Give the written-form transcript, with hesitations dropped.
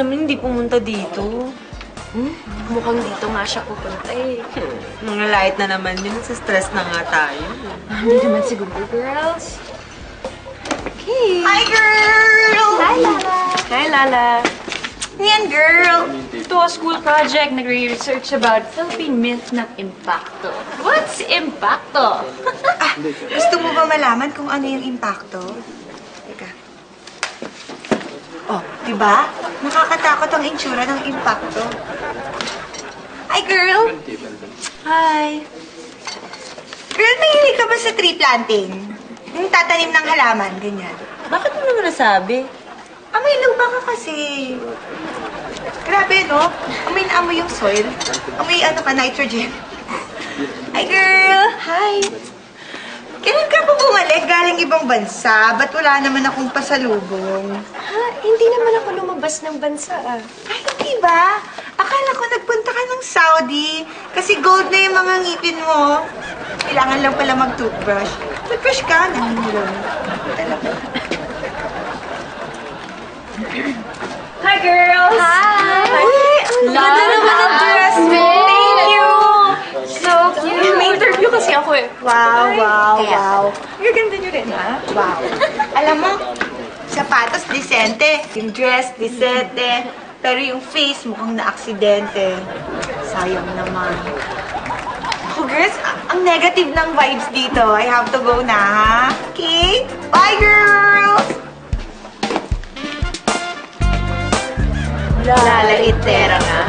naman hindi pumunta dito. Mukhang dito nga siya pupunta eh. Nangalait na naman yun. Sa stress na nga tayo. Hindi naman siguro, girls. Okay. Hi, girl! Hi, Lala! Hi, Lala! Yan, girl! Ito a school project. Nagre-research about Philippine myth ng impacto. What's impacto? Gusto mo ba malaman kung ano yung impacto? Teka. Oh, diba? Nakakatakot ang itsura ng impacto. Hi, girl! Hi! Girl, mahilig ka ba sa tree planting? Yung tatanim ng halaman, ganyan. Bakit mo naman nasabi? Amoy lupa ka kasi. Grabe, no? Amoy na amoy yung soil. Amoy nitrogen. Hi, girl! Hi! Kailan ka pa bumalik galing ibang bansa? Ba't wala naman akong pasalubong? Ha? Hindi naman ako lumabas ng bansa ah. Ay, hindi ba? Akala ko nagpunta ka ng Saudi. Kasi gold na yung mga ngipin mo. Kailangan lang pala mag-toothbrush. Toothbrush ka? Nanginginom. Talaga. Hi, girls! Hi! Uy, ang ganda naman ng dress mo. Thank you! So cute! May interview kasi ako eh. Wow, wow, wow. Ang ganda nyo rin, ha? Wow. Alam mo, sapatos disente, yung dress disente, pero yung face mukhang na-aksidente. Sayang naman. Ako, girls, ang negative ng vibes dito. I have to go na, ha? Okay? Bye, girls! Lala Itera nga.